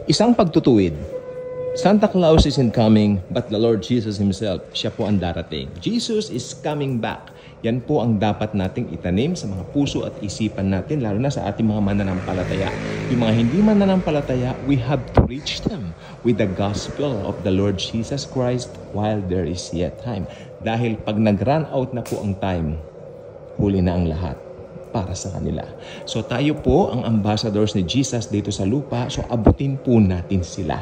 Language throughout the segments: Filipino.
Isang pagtutuwid. Santa Claus isn't coming, but the Lord Jesus Himself, siya po ang darating. Jesus is coming back. Yan po ang dapat nating itanim sa mga puso at isipan natin, lalo na sa ating mga mananampalataya. Yung mga hindi mananampalataya, we have to reach them with the gospel of the Lord Jesus Christ while there is yet time. Dahil pag nag-run out na po ang time, huli na ang lahat para sa kanila. So tayo po ang ambassadors ni Jesus dito sa lupa, so abutin po natin sila.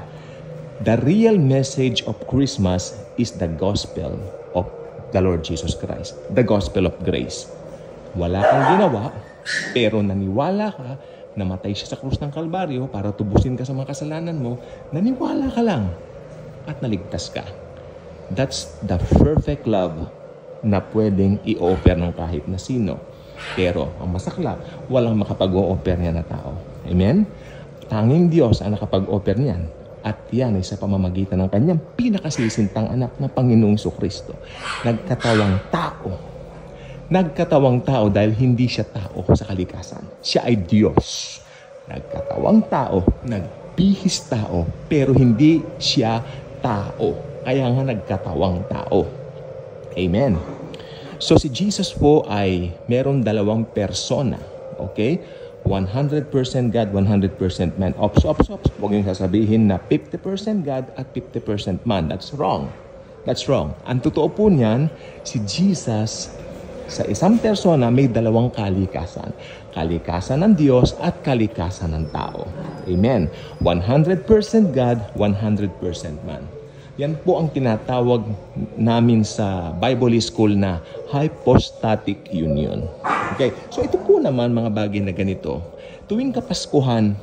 The real message of Christmas is the gospel of the Lord Jesus Christ. The gospel of grace. Wala kang ginawa, pero naniwala ka, namatay siya sa krus ng Kalbaryo para tubusin ka sa mga kasalanan mo, naniwala ka lang at naligtas ka. That's the perfect love na pwedeng i-offer ng kahit na sino. Pero ang masaklap, walang makapag-o-offer niya na tao. Amen? Tanging Diyos ang nakapag-offer niyan. At yan ay sa pamamagitan ng kanyang pinakasisintang anak na Panginoong Kristo. Nagkatawang tao. Nagkatawang tao dahil hindi siya tao sa kalikasan. Siya ay Diyos. Nagkatawang tao, nagbihis tao, pero hindi siya tao. Kaya nga nagkatawang tao. Amen. So si Jesus po ay meron dalawang persona. Okay? 100% God, 100% man. Ops. Huwag yung sasabihin na 50% God at 50% man. That's wrong. That's wrong. Ang totoo po niyan, si Jesus sa isang persona may dalawang kalikasan. Kalikasan ng Diyos at kalikasan ng tao. Amen. 100% God, 100% man. Yan po ang tinatawag namin sa Bible School na hypostatic union. Okay, so ito po naman mga bagay na ganito. Tuwing Kapaskuhan,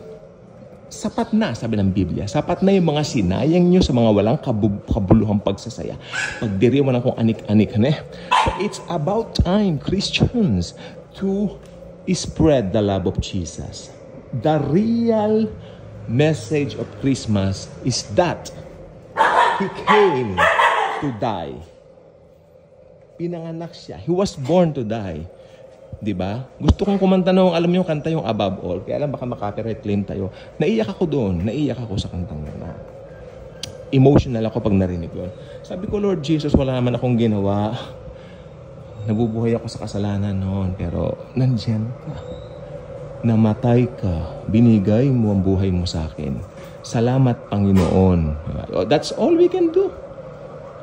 sapat na, sabi ng Biblia, sapat na yung mga sinayang nyo sa mga walang kabuluhang pagsasaya. Pagdiriwan ng kung anik-anik. So it's about time, Christians, to spread the love of Jesus. The real message of Christmas is that He came to die. Pinanganak siya. He was born to die. Diba? Gusto kong kumanta nung, alam niyo, kanta yung Above All. Kaya alam, baka makapiright claim tayo. Naiyak ako doon. Naiyak ako sa kantang na. Emotional ako pag narinig yun. Sabi ko, Lord Jesus, wala naman akong ginawa. Nabubuhay ako sa kasalanan noon. Pero, nandyan ka. Namatay ka. Binigay mo ang buhay mo sa akin. Salamat, Panginoon. That's all we can do.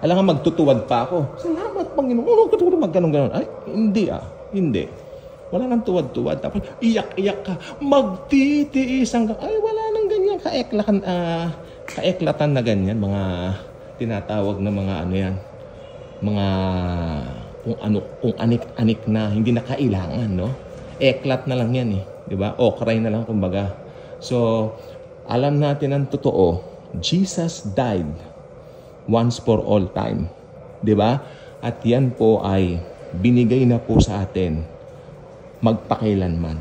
Alam nga, magtutuwad pa ako. Salamat, Panginoon. Magganon-ganon. Ay, hindi. Wala nang tuwad-tuwad. Tapos, iyak-iyak ka. Magtitiis hanggang, ay, wala nang ganyan. Kaeklatan na ganyan. Mga tinatawag na mga ano yan. Mga, kung anik-anik na, hindi na kailangan, no? Eklat na lang yan, eh. Diba? Okray na lang, kumbaga. So, alam natin ang totoo, Jesus died once for all time. Diba? At yan po ay binigay na po sa atin magpakailanman.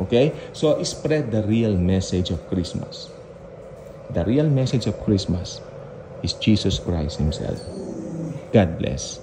Okay? So, spread the real message of Christmas. The real message of Christmas is Jesus Christ Himself. God bless.